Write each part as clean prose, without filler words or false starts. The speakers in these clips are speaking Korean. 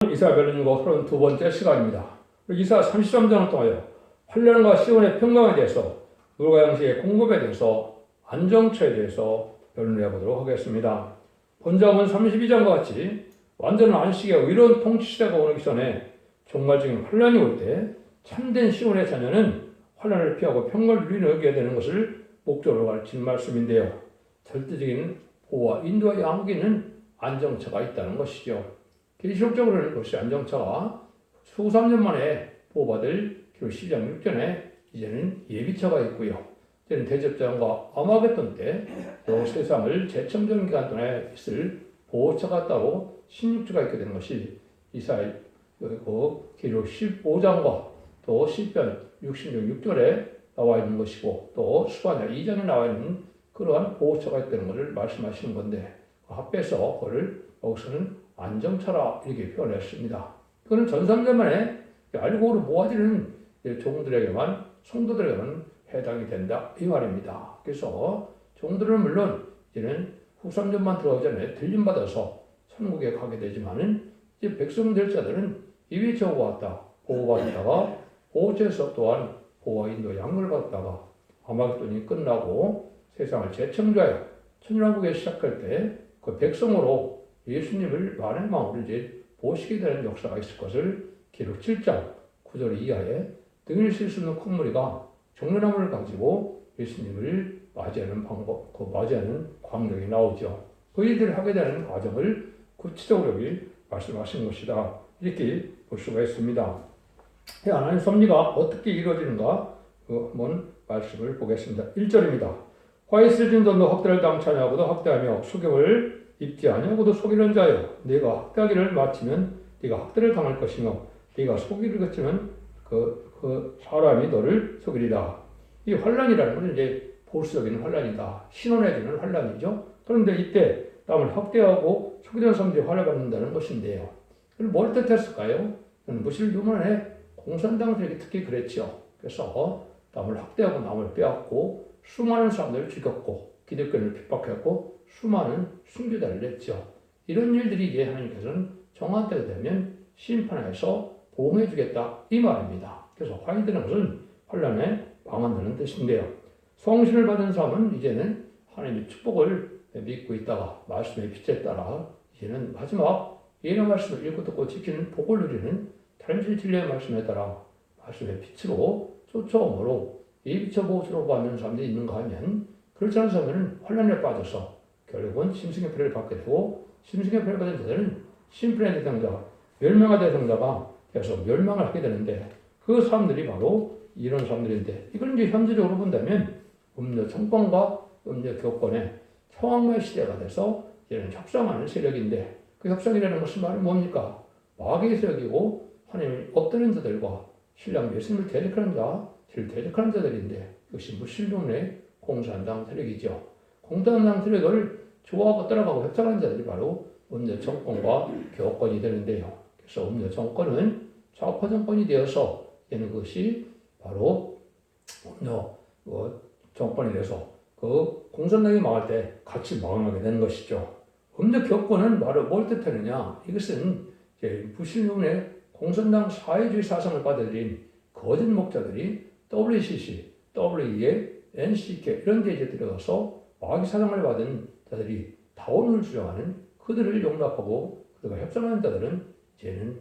이사야 별론인고 32번째 시간입니다. 이사야 33장을 통하여 환난과 시온의 평강에 대해서 물과 양식의 공급에 대해서 안정처에 대해서 변론해 보도록 하겠습니다. 본장은 32장과 같이 완전한 안식의 의로운 통치 시대가 오기 전에 종말적인 환난이 올 때 참된 시온의 자녀는 환난을 피하고 평강을 누리게 되는 것을 목적으로 가르치는 말씀인데요. 절대적인 보호와 인도와 양육에는 안정처가 있다는 것이죠. 계시록적으로는 그것이 안정처가 수삼년 만에 보호받을 기록 12장 6절에 이제는 예비처가 있고요. 이제는 대접장과 아마겟돈 때 또 세상을 재청정 기간 동안에 있을 보호처가 따로 16주가 있게 되는 것이 이사야 기록 15장과 또 시편 66장 6절에 나와 있는 것이고 또 수반야 2장에 나와 있는 그러한 보호처가 있다는 것을 말씀하시는 건데 합해서 그걸 여기서는 안정처라 이렇게 표현했습니다. 그거는 전삼전만에 알고로 모아지는 종들에게만 성도들에게만 해당이 된다 이 말입니다. 그래서 종들은 물론 이제는 후삼전만 들어가기 전에 들림받아서 천국에 가게 되지만은 이제 백성될 자들은 이미 저거왔다 보호받다가 보호처에서 또한 보호와 인도 양을 받다가 아마겟돈이 끝나고 세상을 재청자하여 천년왕국에 시작할 때 그 백성으로 예수님을 만의 마음으로 이제 보시게 되는 역사가 있을 것을 기록 7장 9절 이하에 등을 쓸 수 있는 콧무리가 종려나무를 가지고 예수님을 맞이하는 방법, 그 맞이하는 광경이 나오죠. 그 일들을 하게 되는 과정을 구체적으로 여기 말씀하신 것이다. 이렇게 볼 수가 있습니다. 하나님의 섭리가 어떻게 이루어지는가 한번 말씀을 보겠습니다. 1절입니다. 화 있을 진도 너 학대를 당차냐고도 학대하며 속임을 입지 아니하고도 속이는 자여 네가 학대하기를 마치면 네가 학대를 당할 것이며 네가 속이를 거치면 그 사람이 너를 속이리라. 이 환난이라는 것은 이제 보수적인 환난이다. 신원해지는 환난이죠. 그런데 이때 남을 학대하고 속이는 사람들이 화를 받는다는 것인데요. 그럼 뭘 뜻했을까요? 무실 유만의 공산당들에게 특히 그랬죠. 그래서 남을 학대하고 남을 빼앗고 수많은 사람들을 죽였고 기독교를 핍박했고 수많은 순교자를 냈죠. 이런 일들이 이제 하나님께서는 정한 때가 되면 심판해서 보응해 주겠다 이 말입니다. 그래서 화인되는 것은 환난에 방한다는 뜻인데요. 성신을 받은 사람은 이제는 하나님의 축복을 믿고 있다가 말씀의 빛에 따라 이제는 마지막 예언의 말씀을 읽고 듣고 지키는 복을 누리는 다른 진리의 말씀에 따라 말씀의 빛으로 쫓아옴으로 예비처 보호처로 받는 사람들이 있는가 하면 그렇지 않은 사람들은 환난에 빠져서 결국은 심승의 표를 받게 되고 심승의 표를 받은 자들은 심판의 대상자, 멸망의 대상자가 계속 멸망을 하게 되는데 그 사람들이 바로 이런 사람들인데 이걸 이제 현재적으로 본다면 음료 정권과 음료 교권의 청황마의 시대가 돼서 이제는 협상하는 세력인데 그 협상이라는 것은 말은 뭡니까? 마귀의 세력이고 하나님을 없다는 자들과 신랑 예수님을 대적하는 자, 대적하는 자들인데 이것이 무신론의 공산당 세력이죠. 공산당 세력을 좋아하고 따라가고 협상하는 자들이 바로 음료 정권과 교권이 되는데요. 그래서 음료 정권은 좌파 정권이 되어서 얘는 그것이 바로 음료 정권이 돼서 그 공산당이 망할 때 같이 망하게 되는 것이죠. 음료 교권은 바로 뭘 뜻하느냐? 이것은 이제 무신론의 공산당 사회주의 사상을 받아들인 거짓 목자들이 WCC, WEA, NCK 이런 데 이제 들어가서 마귀 사상을 받은 자들이 다원을 주장하는 그들을 용납하고 그들과 협상하는 자들은 이제는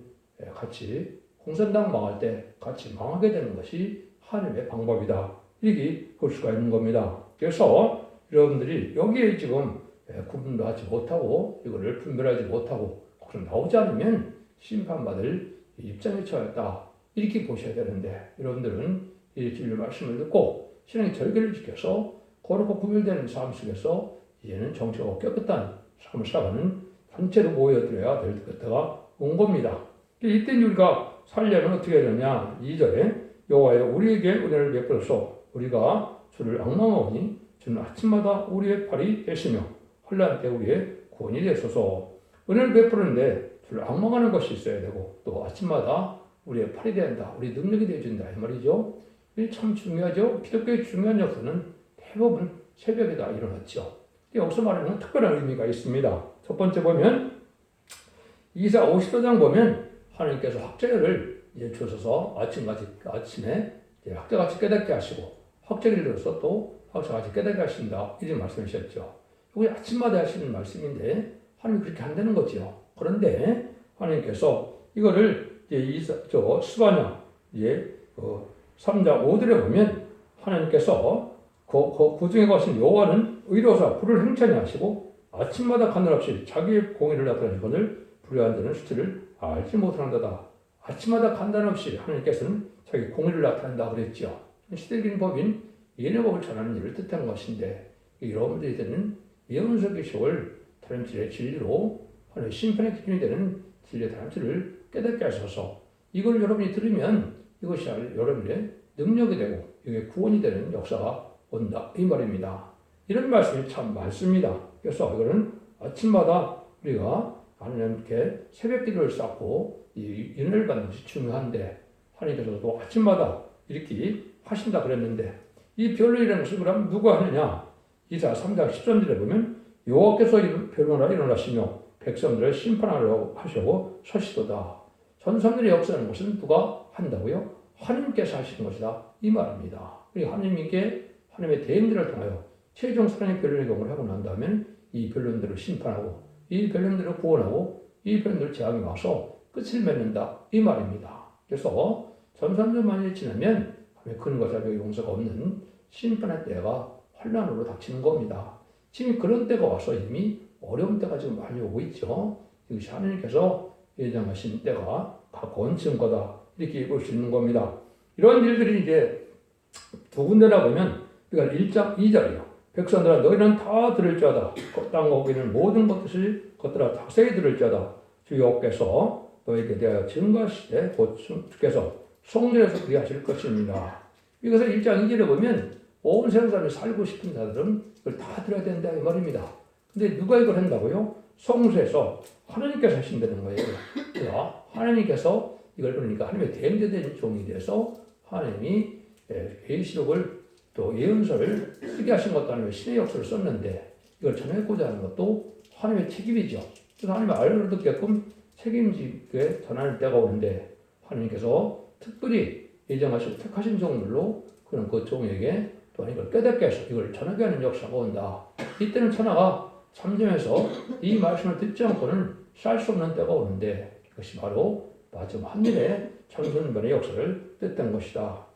같이 공산당 망할 때 같이 망하게 되는 것이 하나님의 방법이다. 이렇게 볼 수가 있는 겁니다. 그래서 여러분들이 여기에 지금 구분도 하지 못하고 이거를 분별하지 못하고 그런 나오지 않으면 심판받을 입장에 처했다. 이렇게 보셔야 되는데 여러분들은 이 진리 말씀을 듣고 신앙의 절개를 지켜서 거룩하고 구별되는 삶 속에서 이제는 정체가 깨끗한 삶을 살아가는 단체로 모여들어야 될 때가 온 겁니다. 이때 우리가 살려면 어떻게 해야 되느냐? 2절에 여호와여 우리에게 은혜를 베풀어서 우리가 주를 앙망하오니 주는 아침마다 우리의 팔이 되시며 환난 때 우리의 구원이 되소서. 은혜를 베푸는데 주를 앙망하는 것이 있어야 되고 또 아침마다 우리의 팔이 된다. 우리 능력이 되어준다. 이 말이죠. 이게 참 중요하죠. 기독교의 중요한 역사는 대부분 새벽에 다 일어났죠. 여기서 말하는 특별한 의미가 있습니다. 첫 번째 보면 이사 54장 보면 하나님께서 학자를 이제 주셔서 아침에 이제 학자같이 깨닫게 하시고 학자를 들어서 또 학자같이 깨닫게 하신다 이런 말씀이셨죠. 이게 아침마다 하시는 말씀인데 하나님이 그렇게 한다는 거죠. 그런데 하나님께서 이거를 이제 스바냐 이제 3장 5절에 보면 하나님께서 그 중에 가신 여호와는 의로사 불을 행차히 하시고 아침마다 간단없이 자기의 공의를 나타내는 것을 불의한 자는 수치를 알지 못한다. 아침마다 간단없이 하나님께서는 자기 공의를 나타낸다 그랬죠. 시대적인 법인 예언법을 전하는 일을 뜻한 것인데 여러분들이 듣는 예언서 기록을 다름질의 진리로 하나님의 심판의 기준이 되는 진리의 다름질을 깨닫게 하셔서 이걸 여러분이 들으면 이것이 여러분의 능력이 되고 이게 구원이 되는 역사가 온다 이 말입니다. 이런 말씀이 참 많습니다. 그래서 이거는 아침마다 우리가 하나님께 새벽 기도를 쌓고 이 은혜를 받는 것이 중요한데 하나님께서도 아침마다 이렇게 하신다 그랬는데 이 변론이라는 것을 그럼 누가 하느냐? 이사 3장 13절에 보면 여호와께서 변론하러 일어나시며 백성들을 심판하려고 하시고 서시도다. 전사들의 역사하는 것은 누가 한다고요? 하나님께서 하시는 것이다 이 말입니다. 하나님께 하나님의 대행들을 통하여 최종 사랑의 변론의 경험을 하고 난 다음에 이 변론들을 심판하고 이 변론들을 구원하고 이 변론들을 재앙이 와서 끝을 맺는다 이 말입니다. 그래서 전산전만이 지나면 근거 자격 용서가 없는 심판의 때가 환란으로 닥치는 겁니다. 지금 그런 때가 와서 이미 어려운 때가 지금 많이 오고 있죠. 이것이 하나님께서 예정하신 때가 가까운 증거다 이렇게 볼 수 있는 겁니다. 이런 일들이 이제 두 군데나 보면 그러니까 1장 2절이요. 백성들아 너희는 다 들을지어다. 땅 거기는 모든 것들아 자세히 들을지어다. 주 여호와께서 너희에게 대하여 증거하시되 곧 주께서 성전에서 그리하실 것입니다. 이것을 1장 2절에 보면 온 세상 사람이 살고 싶은 자들은 이걸 다 들어야 된다 이 말입니다. 근데 누가 이걸 한다고요? 성소에서 하나님께서 하신다는 거예요. 그러니까 하나님께서 이걸 그러니까 하나님의 대행된 종이 돼서 하나님이 계시록을 또 예언서를 쓰게 하신 것도 아니고 신의 역사를 썼는데 이걸 전하고자 하는 것도 하나님의 책임이죠. 그래서 하나님의 알을 듣게끔 책임지게 전하는 때가 오는데 하나님께서 특별히 예정하시고 택하신 종들로 그런 그 종에게 또한 이걸 깨닫게 해서 이걸 전하게 하는 역사가 온다. 이때는 천하가 참점해서 이 말씀을 듣지 않고는 살 수 없는 때가 오는데 이것이 바로 마지막 한일의 참선변의 역사를 뜻한 것이다.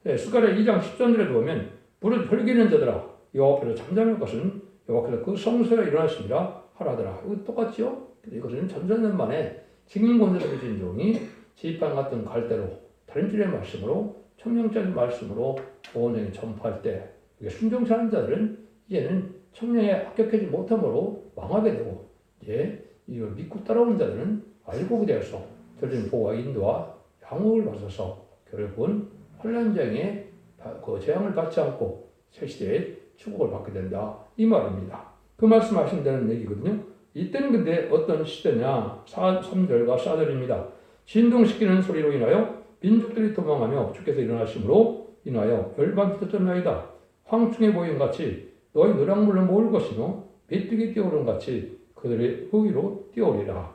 스가랴 2장 13절에도 보면 무릇 혈기는 자들아 여호와 앞에서 잠잠할 것은 여호와께서 그 성소에 일어나시니라 하라더라. 이거 똑같죠? 이것은 전전년 만에 증인권세를 가진 종이 지휘판 같은 갈대로 다림질의 말씀으로 청명적인 말씀으로 보온행에 전파할 때 순종치 않은 자들은 이제는 청명에 합격하지 못함으로 망하게 되고 이제 이걸 믿고 따라오는 자들은 알곡이 되어서 들린 보호와 인도와 양육을 받아서 결국은 환란장에 그 재앙을 받지 않고 새 시대에 축복을 받게 된다 이 말입니다. 그 말씀하신다는 얘기거든요. 이때는 근데 어떤 시대냐 3절과 4절입니다. 진동시키는 소리로 인하여 민족들이 도망하며 주께서 일어나심으로 인하여 열방이 흩어졌나이다. 황충의 보임같이 너희 노량물로 모을 것이며 메뚜기 뛰어오른 같이 그들의 후기로 뛰어오리라.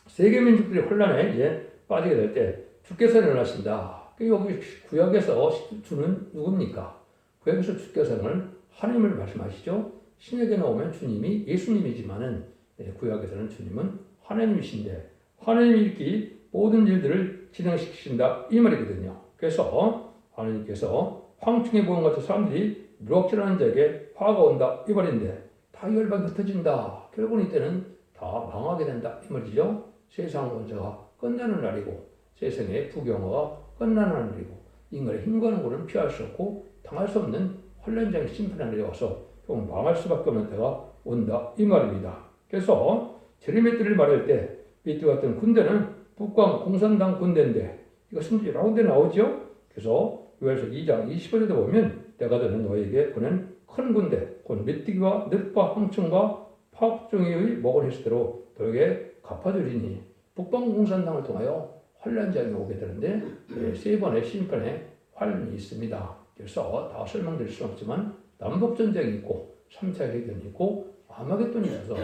세계 민족들이 혼란에 이제 빠지게 될 때 주께서 일어나신다. 여기 구약에서 주는 누굽니까? 구약에서 주께서는 하나님을 말씀하시죠. 신약에 나오면 주님이 예수님이지만은 구약에서는 주님은 하나님이신데 하나님이 이렇게 모든 일들을 진행시키신다 이 말이거든요. 그래서 하나님께서 황충의 보험 같은 사람들이 누락질하는 자에게 화가 온다 이 말인데 다 열방이 흩어진다. 결국은 이때는 다 망하게 된다 이 말이죠. 세상 원자가 끝나는 날이고 세상의 부경화가 끝나는 날이고 인간의 힘과 능력은 피할 수 없고 당할 수 없는 환란장의 심판의 날이 와서 결국 망할 수밖에 없는 때가 온다 이 말입니다. 그래서 제레미야 때를 말할 때 이때 같은 군대는 북방 공산당 군대인데 이것은 여러 군데 나오죠. 그래서 요엘서 2장 20절에도 보면 때가 되는 너에게 보낸 큰 군대 곧 메뚜기와 늑과 황충과 파국종의 먹은 횟수대로 너에게 갚아주리니 북방 공산당을 통하여 환란장이 오게 되는데 세 번의 심판의 환란이 있습니다. 그래서 다 설명드릴 수는 없지만 남북전쟁이 있고 3차 해전이 있고 아마겟돈이 있어서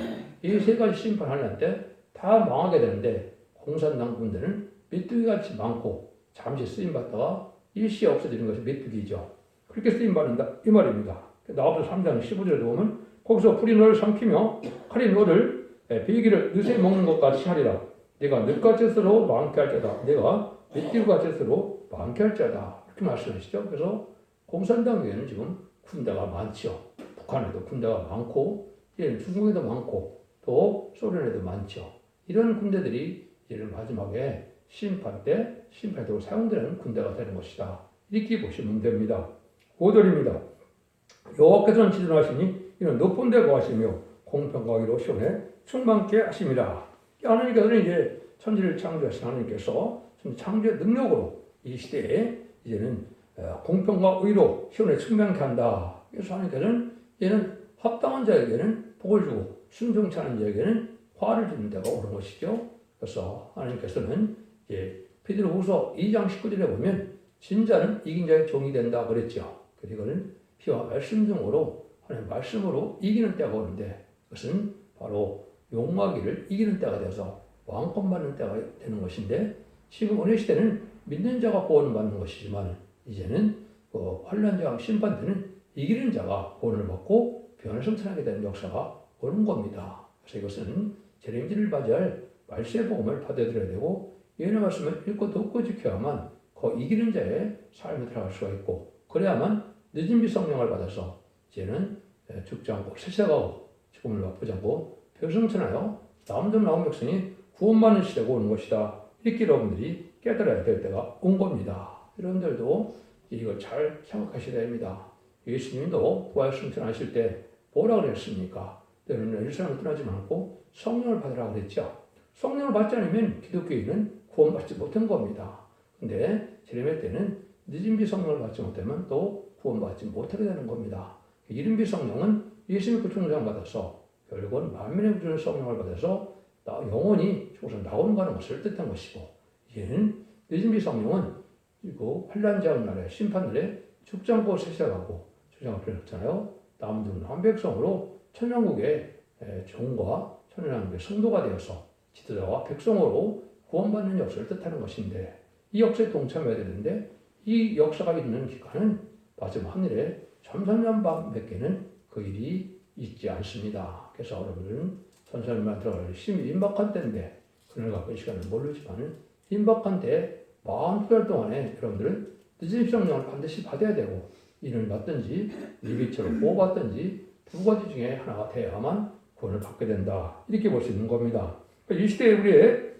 이 세 가지 심판 환란 때 다 망하게 되는데 그 공산당 군대는 메뚜기같이 많고 잠시 쓰임받다가 일시에 없어지는 것이 메뚜기죠. 그렇게 쓰임받는다 이 말입니다. 나와서 3장 15절에 보면 거기서 풀이 너를 삼키며 칼이 너를 비기를 늦에 먹는 것 같이 하리라. 내가 늦같이 스스로 많게 할 자다. 내가 메뚜기같이 스스로 많게 할 자다. 이렇게 말씀하시죠. 그래서 공산당에는 지금 군대가 많죠. 북한에도 군대가 많고 중국에도 많고 또 소련에도 많죠. 이런 군대들이 이제는 마지막에 심판 때 심판으로 사용되는 군대가 되는 것이다. 이렇게 보시면 됩니다. 5절입니다. 여호와께서는 지존하시니 이는 높은 데 거하시며 공평하기로 시온에 충만케 하심이라. 하나님께서는 이제 천지를 창조하신 하나님께서 창조의 능력으로 이 시대에 이제는 공평과 의로 시온에 충만케 한다. 그래서 하나님께서는 얘는 합당한 자에게는 복을 주고 순종치 않은 자에게는 화를 주는 데가 옳은 것이죠. 그래서 하나님께서는 이제 베드로후서 2장 19절에 보면 진자는 이긴 자의 종이 된다 그랬죠. 그리고는 피와 말씀 등으로 하나님 말씀으로 이기는 때가 오는데 그것은 바로 용마귀를 이기는 때가 되어서 왕권 받는 때가 되는 것인데 지금 오늘 시대는 믿는 자가 구원을 받는 것이지만 이제는 환난자와 심판 때는 이기는 자가 구원을 받고 변을 성천하게 되는 역사가 오는 겁니다. 그래서 이것은 재림지를 맞이할 말세의 복음을 받아들여야 되고 예언의 말씀을 읽고 듣고 지켜야만 그 이기는 자의 삶에 들어갈 수가 있고 그래야만 늦은 비 성령을 받아서 이제는 죽지 않고 세세가고 죽음을 맛보지 않고 변성천하여 남은 나온 백성이 구원받는 시대가 오는 것이다. 이렇게 여러분들이 깨달아야 될 때가 온 겁니다. 여러분들도 이걸 잘 생각하셔야 됩니다. 예수님도 부활 승천하실 때 뭐라 그랬습니까? 너는 일생을 떠나지 않고 성령을 받으라 그랬죠. 성령을 받지 않으면 기독교인은 구원받지 못한 겁니다. 근데 재림의 때는 늦은 비 성령을 받지 못하면 또 구원받지 못하게 되는 겁니다. 이른 비 성령은 예수님의 그 충성 받아서 결국은 만민의 구주의 성령을 받아서 영원히 죽어서 나오는 가는 것을 뜻한 것이고 이제는 늦은 비 성령은 이거 환난자의 날에 심판날에 죽지 않고 세세가고 주장을 표현했잖아요. 남은 한 백성으로 천년국의 종과 천년왕국의 성도가 되어서 지도자와 백성으로 구원받는 역사를 뜻하는 것인데 이 역사에 동참해야 되는데 이 역사가 있는 기간은 마지막 하늘에 천선년밤 몇 개는 그 일이 있지 않습니다. 그래서 여러분들은 천선년만 들어갈 심히 임박한 때인데 그날과 그 시간을 모르지만 임박한 때 42달 동안에 여러분들은 늦은 성령을 반드시 받아야 되고 이를 받든지 리비처럼 보호받든지 두 가지 중에 하나가 돼야만 구원을 받게 된다. 이렇게 볼 수 있는 겁니다. 이 시대에 우리의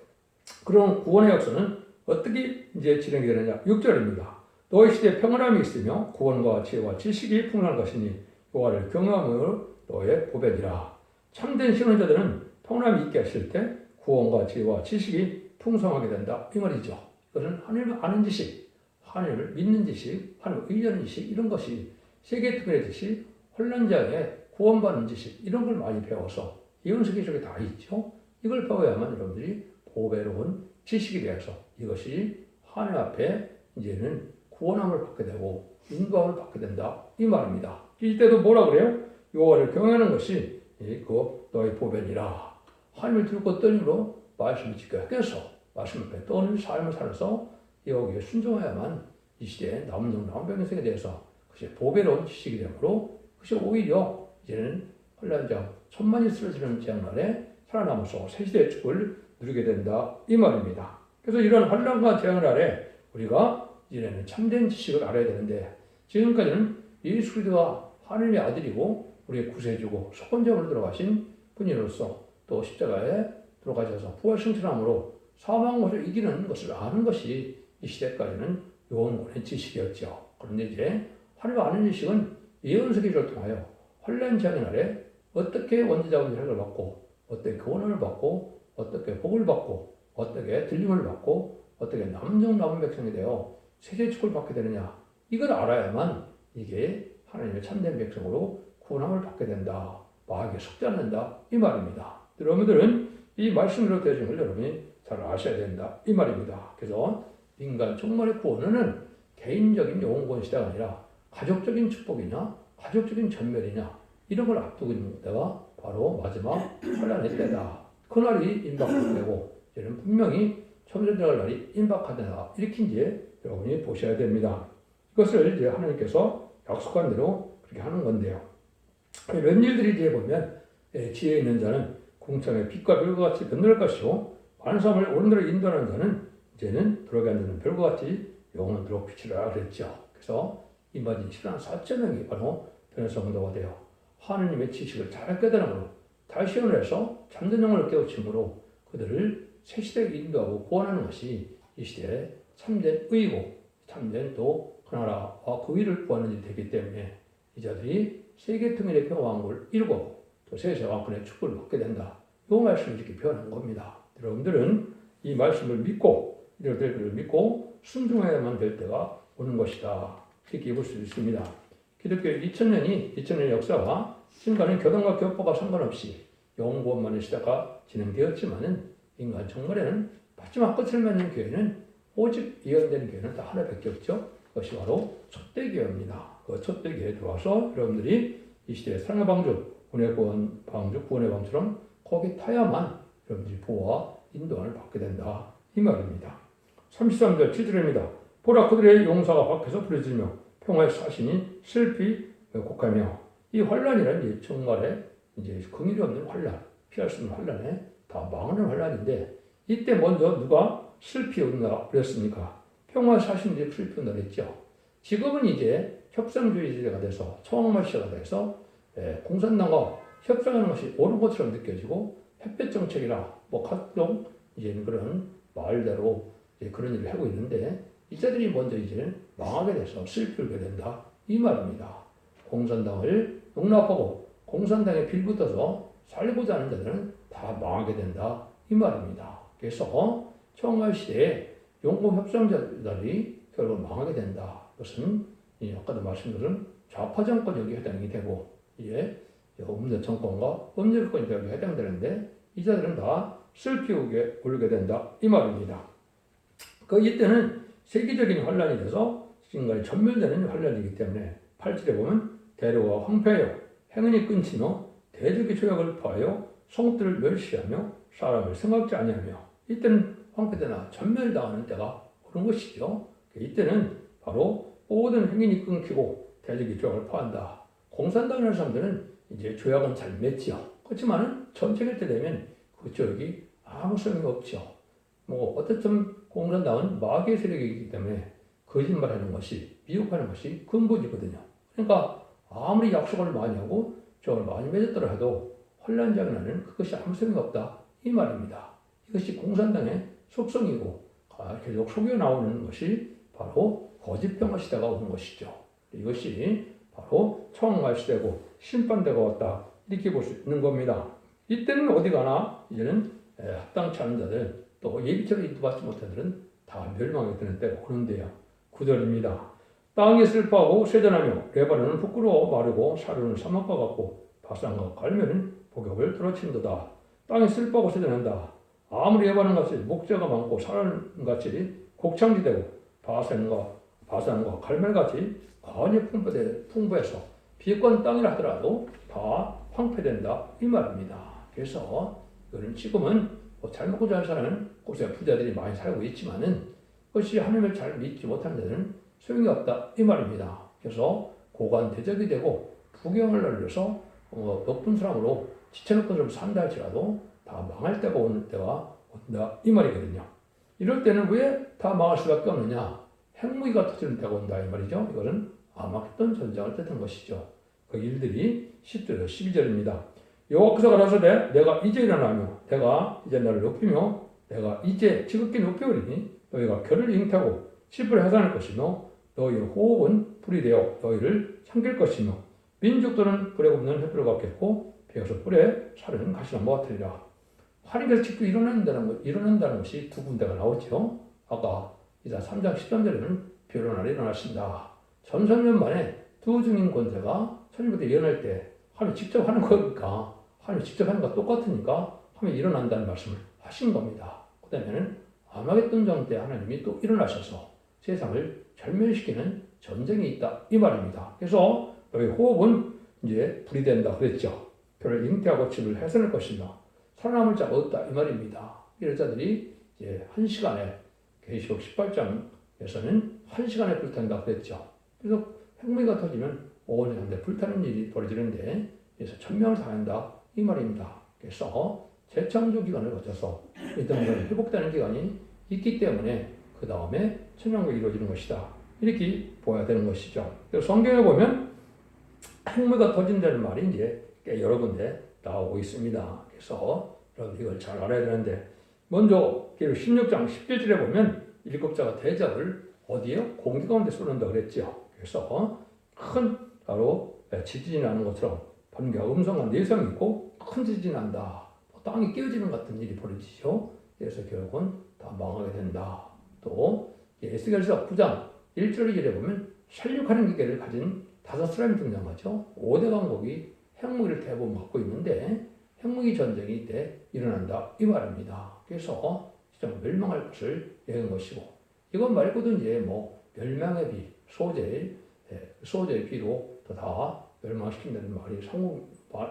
그런 구원의 역사는 어떻게 이제 진행이 되느냐. 6절입니다. 너희 시대에 평안함이 있으며 구원과 지혜와 지식이 풍성한 것이니 여호와를 경외함으로 너의 보배니라. 참된 신앙자들은 평안함이 있게 하실 때 구원과 지혜와 지식이 풍성하게 된다. 이 말이죠. 이것은 하나님을 아는 지식, 하나님을 믿는 지식, 하나님을 의지하는 지식 이런 것이 세계특별의 지식, 혼란자의 구원받는 지식 이런 걸 많이 배워서 예언서기 속에 다 있죠. 이걸 배워야만 여러분들이 보배로운 지식이 되어서 이것이 하나님 앞에 이제는 구원함을 받게 되고 인도함을 받게 된다 이 말입니다. 이때도 뭐라 그래요? 여호와를 경외하는 것이 그 너의 보배니라. 하나님을 들고 떠님으로 말씀을 지켜야 해서 말씀 앞에 떠는 삶을 살아서 여기에 순종해야만 이 시대에 남은 병생에 대해서 그것이 보배로운 지식이 되므로 그것이 오히려 이제는 혼란장 천만이 쓰러지는 재앙날에 살아남아서 새 시대의 축복을 누리게 된다 이 말입니다. 그래서 이런 혼란과 재앙 아래 우리가 이제는 참된 지식을 알아야 되는데 지금까지는 예수 그리스도가 하나님의 아들이고 우리의 구세주고 속건자로 들어가신 분으로서 또 십자가에 들어가셔서 부활 승천함으로 사망을 이기는 것을 아는 것이 이 시대까지는 요원권의 지식이었죠. 그런데 이제 하나님 아는 지식은 예언서기를 통하여 혼란 재앙의 날에 어떻게 원죄자의 혈을 받고 어떻게 구원을 받고 어떻게 복을 받고 어떻게 들림을 받고 어떻게 남은 백성이 되어 세계 축복을 받게 되느냐 이걸 알아야만 이게 하나님의 참된 백성으로 구원함을 받게 된다. 마귀에 속지 않는다 이 말입니다. 여러분들은 이 말씀으로 되어진 걸 여러분이 잘 아셔야 된다 이 말입니다. 그래서 인간 종말의 구원은 개인적인 영혼구원 시대가 아니라 가족적인 축복이냐 가족적인 전멸이냐 이런 걸 앞두고 있는 때가 바로 마지막 환란의 때다. 그날이 임박되고 이제는 분명히 천사 들어갈 날이 임박하다. 이렇게 이제 여러분이 보셔야 됩니다. 이것을 이제 하나님께서 약속한 대로 그렇게 하는 건데요. 이런 일들이 이제 보면 지혜 있는 자는 궁창의 빛과 별과 같이 변할 것이요 많은 사람을 옳은 대로 인도하는 자는 이제는 들어가게 하는 별과 같이 영원토록 빛이라 그랬죠. 그래서 임하진 14,000명이 바로 변해서 성도가 되어 하느님의 지식을 잘 깨달음으로 다시 연애해서 참된 영혼을 깨우침으로 그들을 새 시대에 인도하고 구원하는 것이 이 시대의 참된 의이고 참된 또 그 나라와 그 위를 구하는 일이 되기 때문에 이 자들이 세계 통일의 평화왕국을 이루고 또 세계 왕권의 축복을 받게 된다. 이 말씀을 이렇게 표현한 겁니다. 여러분들은 이 말씀을 믿고 이들을 믿고 순종해야만 될 때가 오는 것이다. 이렇게 입을 수 있습니다. 기독교 2000년의 역사와 지금까지는 교단과 교포가 상관없이 영구원만의 시대가 진행되었지만은 인간 정말에는 마지막 끝을 맺는 교회는 오직 예언되는 교회는 딱 하나밖에 없죠. 그것이 바로 촛대교회입니다. 그 촛대교회에 들어와서 여러분들이 이 시대의 사랑의 방주, 구원의 방주, 구원의 방주처럼 거기 타야만 여러분들이 보호와 인도를 받게 된다. 이 말입니다. 33절 7절입니다. 보라 그들의 용사가 밖에서 부르짖으며 평화의 사신이 슬피 곡하며 이 환란이란 정말에 이제 긍휼이 없는 환란, 피할 수 없는 환란에 다 망하는 환란인데 이때 먼저 누가 슬피 온다 그랬습니까? 평화의 사신들이 슬피 온다 그랬죠. 지금은 이제 협상주의 시대가 돼서 청학말 시대가 돼서 공산당과 협상하는 것이 옳은 것처럼 느껴지고 햇볕 정책이나 뭐 각종 이제 그런 말대로 이제 그런 일을 하고 있는데 이자들이 먼저 이제 망하게 돼서 슬피 울게 된다. 이 말입니다. 공산당을 용납하고 공산당에 빌붙어서 살고자 하는 자들은 다 망하게 된다. 이 말입니다. 그래서 청할 시대에 용공 협상자들이 결국 망하게 된다. 그것은 아까도 말씀드린 좌파 정권 여기 해당이 되고 이제 음료 정권과 음료 정권이 여기 해당되는데 이 자들은 다 슬피 울게 된다. 이 말입니다. 이때는 세계적인 환란이 돼서 지금까지 전멸되는 환란이기 때문에 8절에 보면 대로가 황폐하여 행운이 끊치며 대적의 조약을 파하여 성들을 멸시하며 사람을 생각지 아니하며 이때는 황폐되나 전멸당하는 때가 오는 것이죠. 이때는 바로 모든 행운이 끊기고 대적의 조약을 파한다. 공산당이라는 사람들은 이제 조약은 잘 맺지요. 그렇지만은 전쟁일 때 되면 그 조약이 아무 소용이 없죠. 뭐 어쨌든 공산당은 마귀의 세력이기 때문에 거짓말하는 것이 미혹하는 것이 근본이거든요. 그러니까 아무리 약속을 많이 하고 조약을 많이 맺었더라 해도 혼란장이 나는 그것이 아무 소용이 없다. 이 말입니다. 이것이 공산당의 속성이고 계속 속여 나오는 것이 바로 거짓병화 시대가 오는 것이죠. 이것이 바로 청할 시대고 심판대가 왔다. 이렇게 볼 수 있는 겁니다. 이때는 어디 가나 이제는 합당치 않은 자들 또 예비처럼 인도받지 못한 자들은 다 멸망하게 되는 때가 오는데요. 9절입니다. 땅이 슬퍼하고 쇠전하며 레바논은 부끄러워 마르고 사르는 사막과 같고 바산과 갈면은 복역을 들어친도다. 땅이 슬퍼하고 쇠전한다. 아무리 레바논 같이 목재가 많고 사르는 같이 곡창지대고 바산과 갈멜 같이 관이 풍부해서 비권 땅이라 하더라도 다 황폐된다. 이 말입니다. 그래서 이거는 지금은 잘 먹고 잘 사는 곳에 부자들이 많이 살고 있지만은 그것이 하나님을 잘 믿지 못하는 자들은 소용이 없다. 이 말입니다. 그래서 고관 대적이 되고 부경을 날려서 높은 사람으로 지쳐놓고 좀 산다 할지라도 다 망할 때가 오는 때가 온다. 이 말이거든요. 이럴 때는 왜 다 망할 수밖에 없느냐? 핵무기가 터지는 때가 온다. 이 말이죠. 이거는 아마겟돈 전쟁을 뜻한 것이죠. 그 일들이 10절, 12절입니다. 여호와께서 가라사대 내가 이제 일어나며 내가 이제 너를 높이며 내가 이제 지극히 높여오리니 너희가 결을 잉태하고 칩을 해산할 것이며 너희의 호흡은 불이 되어 너희를 삼킬 것이며 민족들은 불에 굽는 횃불을 갖겠고 배어서 불에 사르는 가시나무가 되리라. 하나님께서 직접 일어난다는 것이 두 군데가 나오죠. 아까 이사 3장 13절에는 변론 날에 일어나신다. 전천년 만에 두 증인 권세가 천년부터 일어날 때 하나님 직접 하는 거니까 하나님 직접 하는 것과 똑같으니까 하나님 일어난다는 말씀을 하신 겁니다. 그 다음에는 아마겟돈 전 때 하나님이 또 일어나셔서 세상을 절멸시키는 전쟁이 있다. 이 말입니다. 그래서 너희 호흡은 이제 불이 된다 그랬죠. 별을 잉태하고 집을 해산할 것이며 살아남을 자가 없다. 이 말입니다. 이런 자들이 이제 1시간에 계시록 18장에서는 1시간에 불탄다 그랬죠. 그래서 핵무기가 터지면 5년 정도 불타는 일이 벌어지는데 그래서 1000명을 살한다 이 말입니다. 그래서 재창조 기간을 거쳐서 이런 회복되는 기간이 있기 때문에 그 다음에 천년국이 이루어지는 것이다. 이렇게 보아야 되는 것이죠. 그래서 성경에 보면 핵무기가 터진다는 말이 이제 여러 군데 나오고 있습니다. 그래서 여러분 이걸 잘 알아야 되는데 먼저 16장 17절에 보면 일곱자가 대접을 어디요? 공기 가운데 쏘는다 그랬죠. 그래서 큰 바로 지진이 나는 것처럼 번개와 음성과 내성이 있고 큰 지진이 난다. 땅이 깨어지는 같은 일이 벌어지죠. 그래서 결국은 다 망하게 된다. 또 에스겔서 9장 1절 2절에 보면 살육하는 기계를 가진 5사람이 등장하죠. 5대 강국이 핵무기를 대부분 갖고 있는데 핵무기 전쟁이 이때 일어난다 이 말입니다. 그래서 진짜 멸망할 것을 얘기한 것이고 이것 말고도 이제 뭐 멸망의 비, 소재의 비로 또 다 멸망시킨다는 말이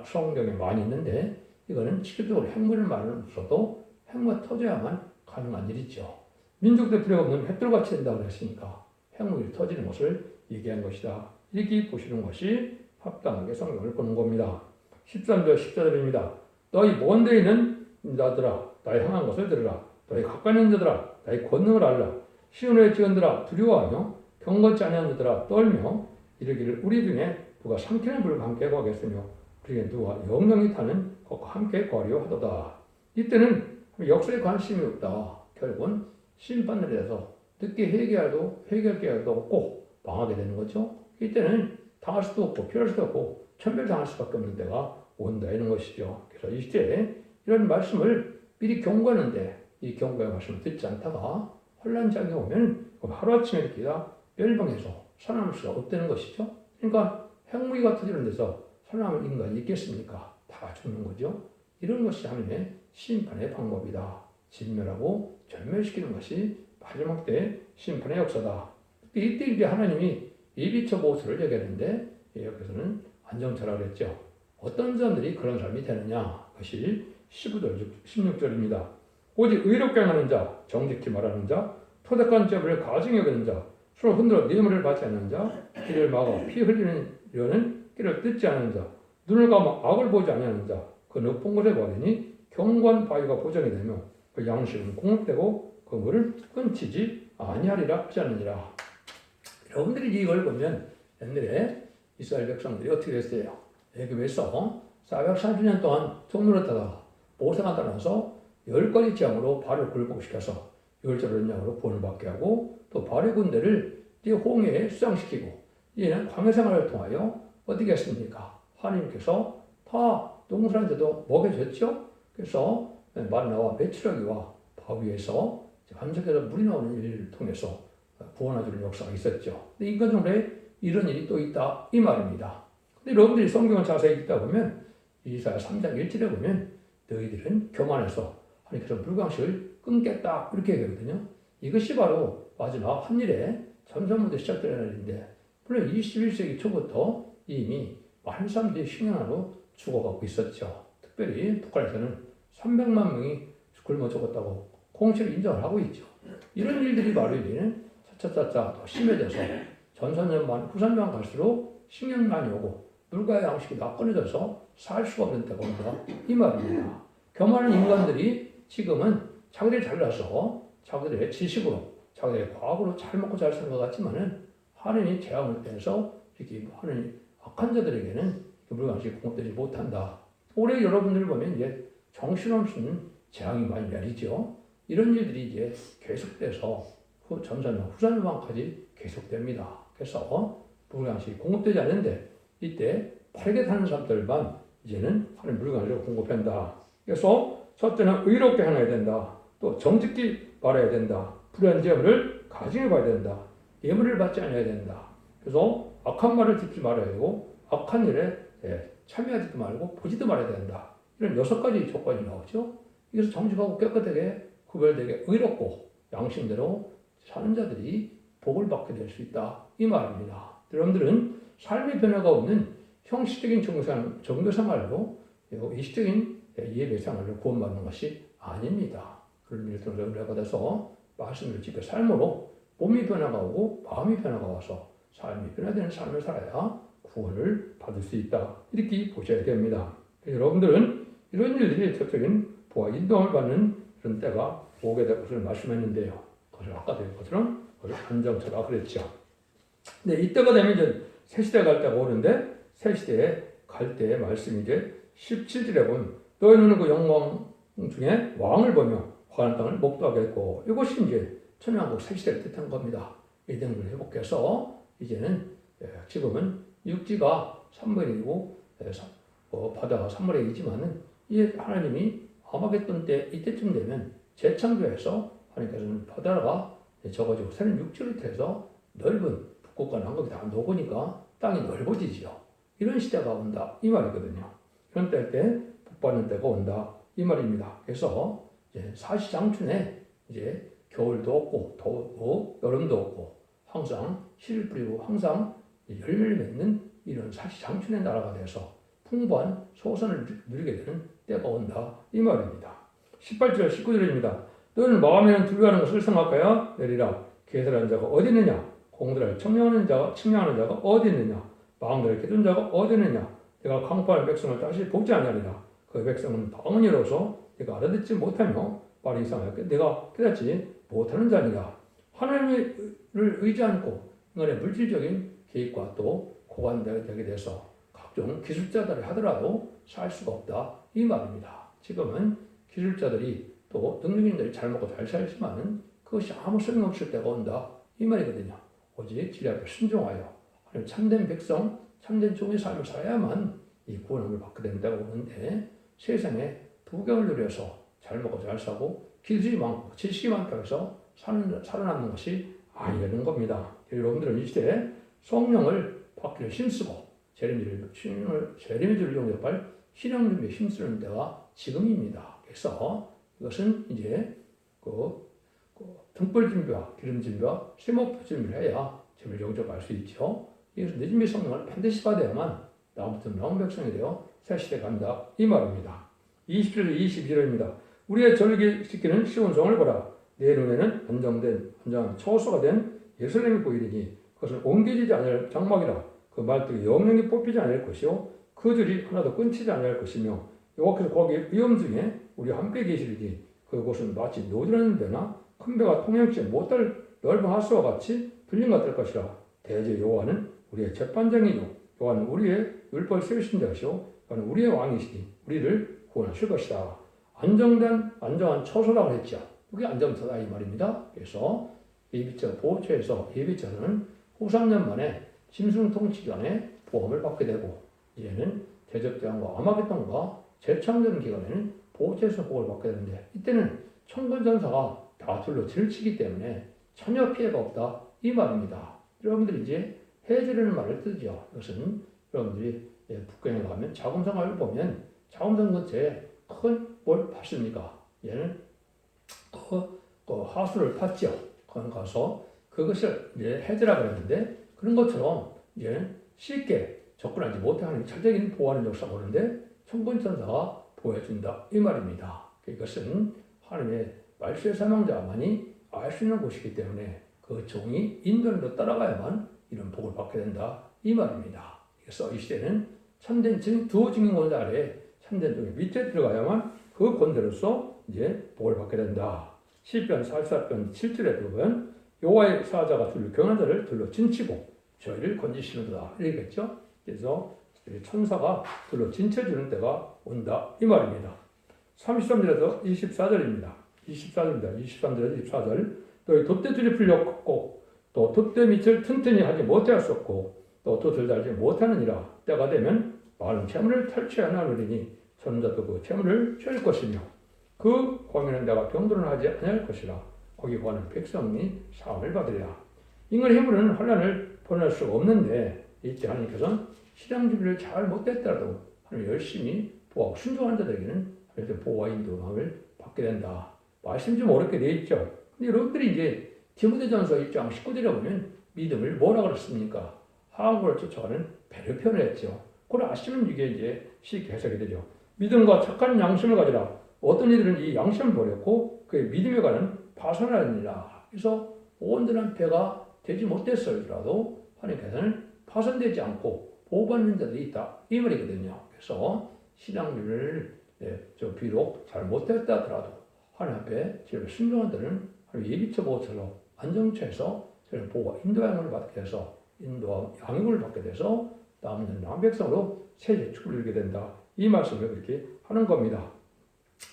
성경에 많이 있는데 이거는 실질적으로 핵무기를 말하면서도 핵무기가 터져야만 가능한 일이죠. 민족들 필요 없는 핵들같이 된다고 했으니까 핵무기를 터지는 것을 얘기한 것이다. 이렇게 보시는 것이 합당하게 성경을 보는 겁니다. 13절 14절입니다. 너희 먼 데 있는 자들아 나의 향한 것을 들으라. 너희 가까이 있는 자들아 나의 권능을 알라. 시온의 지원들아 두려워하며 경건치 아니한 자들아 떨며 이르기를 우리 중에 누가 삼키는 불과 함께 거하겠으며 우리에게 누가 영영이 타는 것과 함께 거하려 하도다. 이때는 역사에 관심이 없다. 결국은 심판에 대해서 늦게 해결할 계획도 없고 망하게 되는 거죠. 이때는 당할 수도 없고 피할 수도 없고 천별당할 수밖에 없는 때가 온다 이런 것이죠. 그래서 이 시대에 이런 말씀을 미리 경고하는데 이 경고의 말씀을 듣지 않다가 혼란장에 오면 하루아침에 이렇게 다 멸망해서 살아남을 수가 없다는 것이죠. 그러니까 핵무기가 터지는 데서 살아남을 인간이 있겠습니까? 다 죽는 거죠. 이런 것이 하나님의 심판의 방법이다. 진멸하고 절멸시키는 것이 마지막 때 심판의 역사다. 이때 이제 하나님이 예비처 보수를 얘기하는데 여기서는 안정처라고 그랬죠. 어떤 사람들이 그런 사람이 되느냐? 그것이 16절입니다. 오직 의롭게 하는 자, 정직히 말하는 자, 토닥한 점을 가증히 여기는 자, 서로 흔들어 뇌물을 받지 않는 자, 길을 막아 피 흘리는 이러는 길을 뜯지 않는 자, 눈을 감아 악을 보지 아니하는 자, 그 높은 곳에 거하니 경관 바위가 보장이 되며 그 양식은 공급되고 그 물을 끊치지 아니하리라 하지 않느니라. 여러분들이 이걸 보면 옛날에 이스라엘 백성들이 어떻게 됐어요? 애굽에서 430년 동안 종노릇하다가 모세가 떠나서 10가지 재앙으로 발을 굴복시켜서 열절한 양으로 구원을 받게 하고 또 발의 군대를 이제 홍해에 수장시키고 이제는 광야 생활을 통하여 어떻게 했습니까? 하나님께서 다 동물한테도 먹여줬죠. 그래서 만나와 메추라기와 바위에서 반석에서 물이 나오는 일을 통해서 구원해주는 역사가 있었죠. 근데 인간적으로 이런 일이 또 있다 이 말입니다. 근데 여러분들이 성경을 자세히 읽다 보면 이사야 3장 1절에 보면 너희들은 교만해서 하나님께서 물광식을 끊겠다 이렇게 얘기하거든요. 이것이 바로 마지막 한일의 전선부터 시작되는 일인데 물론 21세기 초부터 이미 많은 사람들이 식량으로 죽어가고 있었죠. 특별히 북한에서는 300만 명이 굶어 죽었다고 공식을 인정을 하고 있죠. 이런 일들이 바로 이제는 차차차차 더 심해져서 전선전만 후선전 갈수록 식량난이 오고 물과 양식이 다 끊어져서 살 수가 없는 때가 온다 이 말입니다. 교만한 인간들이 지금은 자기들이 잘나서 자기들의 지식으로 자기들의 과학으로 잘 먹고 잘 사는 것 같지만은 하나님이 재앙을 빼서 이렇게 하는 악한 자들에게는 물과 양식이 공급되지 못한다. 올해 여러분들 보면 이제 정신없는 재앙이 많이 내리죠. 이런 일들이 이제 계속돼서 전선과 후선전까지 계속됩니다. 그래서 물광식이 공급되지 않는데 이때 빠르게 타는 사람들만 이제는 하는 물광식을 공급한다. 그래서 첫째는 의롭게 행해야 된다. 또 정직히 말해야 된다. 불의한 재물을 가증해 봐야 된다. 예물을 받지 않아야 된다. 그래서 악한 말을 듣지 말아야 되고 악한 일에 참여하지도 말고 보지도 말아야 된다. 이런 6가지 조건이 나오죠. 그래서 정직하고 깨끗하게 구별되게 의롭고 양심대로 사는 자들이 복을 받게 될 수 있다. 이 말입니다. 여러분들은 삶의 변화가 없는 형식적인 종교 생활로 일시적인 예배 생활로 구원받는 것이 아닙니다. 그런 일을 통해서 은혜 받아서 말씀을 지켜 삶으로 몸이 변화가 오고 마음이 변화가 와서 삶이 변화되는 삶을 살아야 구원을 받을 수 있다. 이렇게 보셔야 됩니다. 여러분들은 이런 일들이 적적인 보아 인도함을 받는 그런 때가 오게 될 것을 말씀했는데요. 그것을 아까 된 것처럼 그것을 안정처다 그랬죠. 근데 이때가 되면 이제 새 시대 갈 때가 오는데 새 시대에 갈 때의 말씀이 이제 17절에 보면 너희는 그 영광 중에 왕을 보며 환한 땅을 목도하겠고 이것이 이제 천년왕국 새 시대를 뜻하는 겁니다. 이 등을 회복해서 이제는 지금은 육지가 3분의 1이고 바다가 3분의 2지만은 이 하나님이 아마겟돈 때 이때쯤 되면 재창조해서 하나님께서는 바다가 적어지고 새는 육지를 태서 넓은 북극과 남극이 다 녹으니까 땅이 넓어지지요. 이런 시대가 온다 이 말이거든요. 이런 때 복받는 때가 온다 이 말입니다. 그래서 이제 사시장춘에 이제 겨울도 없고 더우고 여름도 없고 항상 씨를 뿌리고 항상 열매를 맺는 이런 사시장춘의 나라가 돼서 풍부한 소선을 누리게 되는 때가 온다 이 말입니다. 18절 19절입니다. 너는 마음에는 두려워하는 것을 생각하여 내리라. 계산하는 자가 어디 있느냐? 공들을 측량하는 자가 어디 있느냐? 마음들을 깨둔 자가 어디 있느냐? 내가 강포하는 백성을 다시 보지 아니하리라. 그 백성은 방언이로서 내가 알아듣지 못하며 말이 이상하게 내가 깨닫지 못하는 자니라. 하나님을 의지 않고 인간의 물질적인 계획과 또 고관되게 돼서 각종 기술자들이 하더라도 살 수가 없다 이 말입니다. 지금은 기술자들이 또 능력인들이 잘 먹고 잘 살지만은 그것이 아무 소용없을 때가 온다 이 말이거든요. 오직 진리 앞에 순종하여 하나님 참된 백성, 참된 종의 삶을 살아야만 이 구원을 받게 되는 때가 오는데 세상에 부경을 누려서 잘 먹고 잘 사고 기술이 많고 지식이 많다고 해서 살아남는 것이 아니라는 겁니다. 여러분들은 이 시대에 성령을 받기를 힘쓰고 재림의 줄을 용접할 신앙 준비에 힘쓰는 때가 지금입니다. 그래서 이것은 이제 등불 준비와 기름 준비와 세모프 준비를 해야 재림을 용접할 수 있죠. 그래서 내 준비 성령을 반드시 받아야만 나부터 나온 백성이 되어 새 시대 간다 이 말입니다. 20절 22절입니다. 우리의 절기시키는 시온성을 보라. 내 눈에는 안정한 초소가 된 예루살렘이 보이리니 그것은 옮겨지지 않을 장막이라. 그 말뚝이 영영이 뽑히지 않을 것이요 그 줄이 하나도 끊치지 않을 것이며 여호와께서 거기 위험 중에 우리 함께 계시리니 그곳은 마치 노드라는 데나 큰 배가 통행치 못할 넓은 하수와 같이 불린 것 같을 것이라. 대제 여호와는 우리의 재판장이요 여호와는 우리의 율법을 세우신 자시요 여호와는 우리의 왕이시니 우리를 구원하실 것이다. 안정한 처소라고 했죠. 그게 안정처다 이 말입니다. 그래서 예비처 보호처에서 예비처는 후 3년 만에 짐승 통치기간에 보험을 받게 되고 이제는 대접대왕과 아마겟돈과 재창전 기간에는 보호처에서 보호를 받게 되는데 이때는 천군전사가 다 둘러 질치기 때문에 전혀 피해가 없다 이 말입니다. 여러분들이 이제 해지라는 말을 쓰죠. 이것은 여러분들이 북경에 가면 자금성을 보면 자금성 근처에 큰 뭘 팠습니까? 얘는 그 하수를 팠죠. 거기 가서 그것을 이제 해지라 그랬는데 그런 것처럼 이제는 쉽게 접근하지 못하는 철저히 보호하는 역사가 오는데 천군천사가 보여준다 이 말입니다. 이것은 하나님의 말씀의 사명자만이 알 수 있는 곳이기 때문에 그 종이 인도를 따라가야만 이런 복을 받게 된다 이 말입니다. 그래서 이 시대는 참된 두 증인 권세 아래 참된 종의 밑에 들어가야만 그 권세로서 이제 복을 받게 된다. 시편 44편 7절에 보면 여호와의 사자가 경한 자를 둘러 진치고 저희를 건지시는도다 이러겠죠. 그래서 천사가 둘러 진쳐주는 때가 온다 이 말입니다. 33절에서 24절입니다. 23절에서 24절 너희 돛대줄이 풀렸고 또 돛대 밑을 튼튼히 하지 못하였었고 또 돛을 달지 못하느니라. 때가 되면 많은 채무를 탈취하여 나누리니 전자도 그 채무를 채울 것이며 그 광야는 내가 병들은 하지 아니할 것이라. 거기 거하는 백성이 사함을 받으리라. 인간의 힘으로는 환난을 보낼 수가 없는데 이때 하나님께서는 신앙 준비를 잘 못했더라도 하나님 열심히 보호하고 순종한 자들에게는 하나님의 보호와 인도함을 받게 된다. 말씀 좀 어렵게 되어 있죠. 근데 여러분들이 이제 디모데전서 1장 19절에 보면 믿음을 뭐라 그랬습니까? 하나님을 쫓아가는 배를 표현했죠. 그걸 아시면 이게 이제 쉽게 해석이 되죠. 믿음과 착한 양심을 가지라. 어떤 이들은 이 양심을 버렸고 그의 믿음에 관한 파산하느니라. 그래서 온전한 패가 되지 못했을지라도 하나님께서는 파손되지 않고 보호받는 자들이 있다. 이 말이거든요. 그래서 신앙률을 비록 잘 못했다 하더라도 하나님 앞에 제일 순종한 자는 하나님 예비처 보호처럼 안정처에서 저를 보호와 인도양을 받게 돼서 인도와 양육을 받게 돼서 남은 남백성으로 새 제축을 이루게 된다. 이 말씀을 그렇게 하는 겁니다.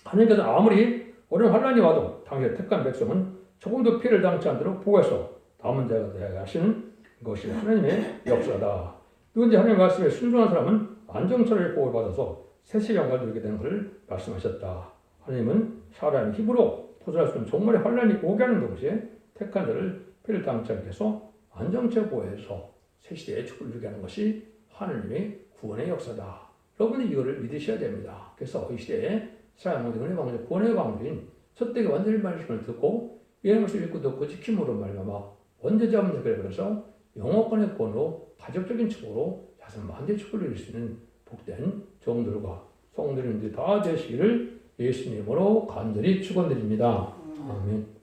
하나님께서 아무리 어려운 환란이 와도 당신의 택한 백성은 조금도 피해를 당치 않도록 보호해서 남은 자가 되게 하시는 것이 하나님의 역사다. 누군지 하나님의 말씀에 순종한 사람은 안정처를 보호받아서 새시 영광을 누리게 되는 것을 말씀하셨다. 하나님은 사람의 힘으로 도전할 수 있는 종말의 환란이 오게 하는 동시에 택한 자를 피해를 당치 않게 해서 안정처 보호해서 새 시대의 축복을 누리게 하는 것이 하나님의 구원의 역사다. 여러분이 이거를 믿으셔야 됩니다. 그래서 이 시대에 사람 모든 은혜 방주 구원의 방주인 첫대기 완전히 말씀을 듣고 이런 것을 읽고 듣고 지킴으로 말미암아 원죄자 없는 자들에 그래서 영어권의 구원으로 가족적인 축복으로 자손 만대 축복을 이룰 수 있는 복된 종들과 성도님들이 다 되시기를 예수님으로 간절히 축원드립니다. 아멘.